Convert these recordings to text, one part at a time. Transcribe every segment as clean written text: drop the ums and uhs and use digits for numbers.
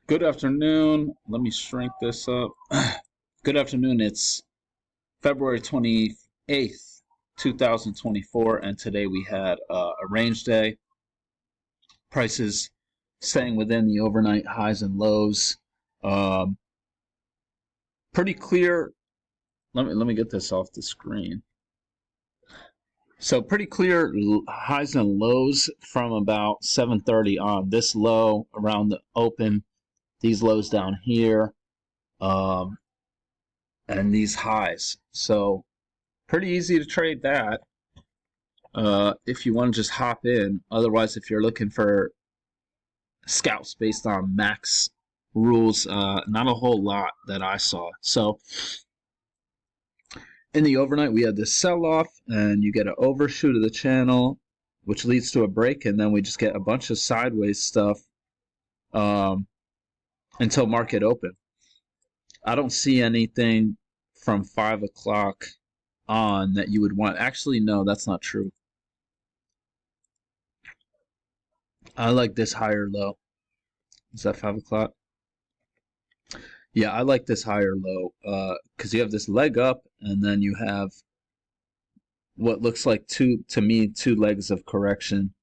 Good afternoon. Let me shrink this up. Good afternoon. It's February 28th, 2024, and today we had a range day. Prices staying within the overnight highs and lows. Um, Pretty clear. Let me get this off the screen. So pretty clear highs and lows from about 7:30 on. This low around the open, these lows down here. Um, and these highs. So pretty easy to trade that if you want to just hop in. Otherwise, if you're looking for scalps based on max rules, not a whole lot that I saw. So in the overnight, we had this sell-off, and you get an overshoot of the channel, which leads to a break, and then we just get a bunch of sideways stuff um, until market open. I don't see anything from 5 o'clock on that you would want. Actually, no, that's not true. I like this higher low. Is that 5 o'clock? Yeah, I like this higher low because you have this leg up, and then you have what looks like to me, two legs of correction.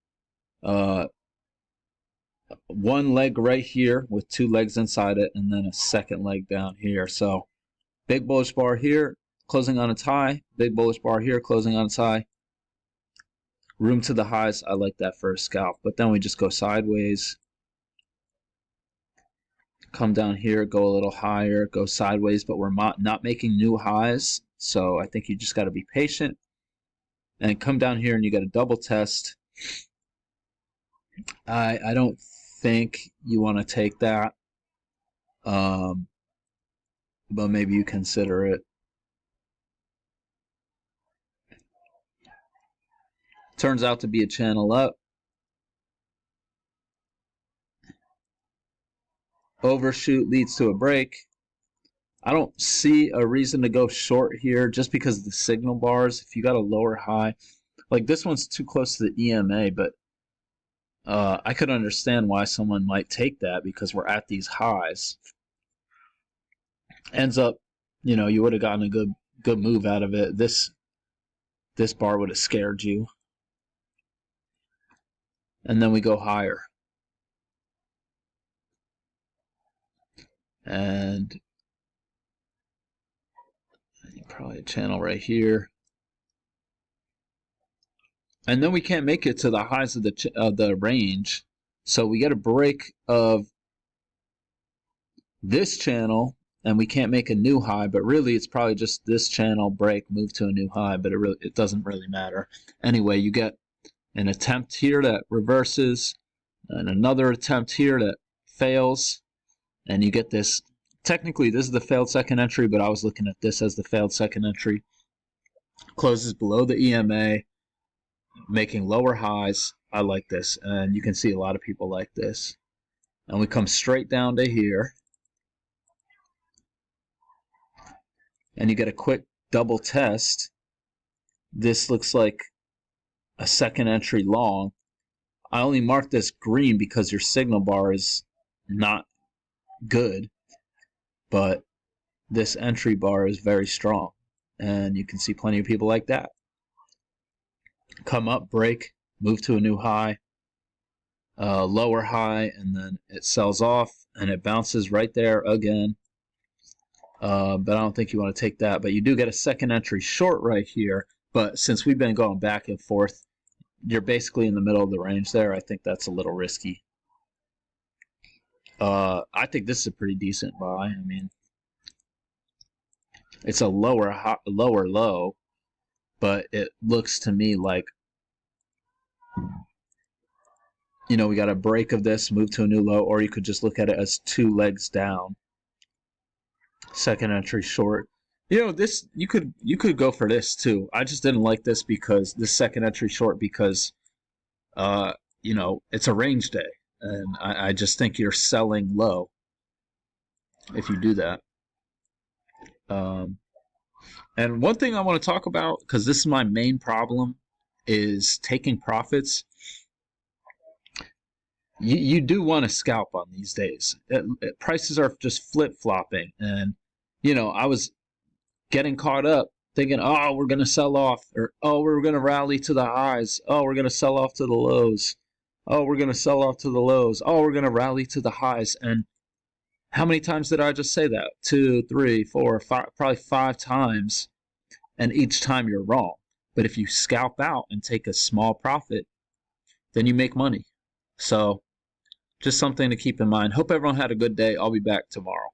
Uh, One leg right here with two legs inside it, and then a second leg down here. So big bullish bar here, closing on its high. Big bullish bar here, closing on its high. Room to the highs. I like that for a scalp. But then we just go sideways. Come down here, go a little higher, go sideways, but we're not making new highs. So I think you just got to be patient. And come down here and you got a double test. I don't think you want to take that. But maybe you consider it. Turns out to be a channel up. Overshoot leads to a break. I don't see a reason to go short here just because of the signal bars. If you got a lower high, like this one's too close to the EMA, but I could understand why someone might take that because we're at these highs. Ends up, you would have gotten a good move out of it. This bar would have scared you. And then we go higher. And probably a channel right here. And then we can't make it to the highs of the range. So we get a break of this channel, and we can't make a new high, but really it's probably just this channel break, move to a new high, but it doesn't really matter. Anyway, you get an attempt here that reverses, and another attempt here that fails, and you get this. Technically, this is the failed second entry, but I was looking at this as the failed second entry. Closes below the EMA, making lower highs. I like this, and you can see a lot of people like this. And we come straight down to here, and you get a quick double test. This looks like a second entry long. I only marked this green because your signal bar is not good, but this entry bar is very strong, and you can see plenty of people like that. Come up, break, move to a new high, lower high, and then it sells off, and it bounces right there again. But I don't think you want to take that. But you do get a second entry short right here. But since we've been going back and forth, you're basically in the middle of the range there. I think that's a little risky. I think this is a pretty decent buy. I mean, it's a lower low, but it looks to me like, we got a break of this, move to a new low, or you could just look at it as two legs down. Second entry short. This you could go for this too. I just didn't like this because this second entry short because it's a range day, and I just think you're selling low if you do that. And one thing I want to talk about, because this is my main problem, is taking profits. you do want to scalp on these days. Prices are just flip flopping, and I was getting caught up thinking, oh, we're gonna sell off, or oh, we're gonna rally to the highs, oh, we're gonna sell off to the lows, oh, we're gonna sell off to the lows, oh, we're gonna rally to the highs. And how many times did I just say that? 2, 3, 4, 5, probably 5 times, and each time you're wrong. But if you scalp out and take a small profit, then you make money. So just something to keep in mind. Hope everyone had a good day. I'll be back tomorrow.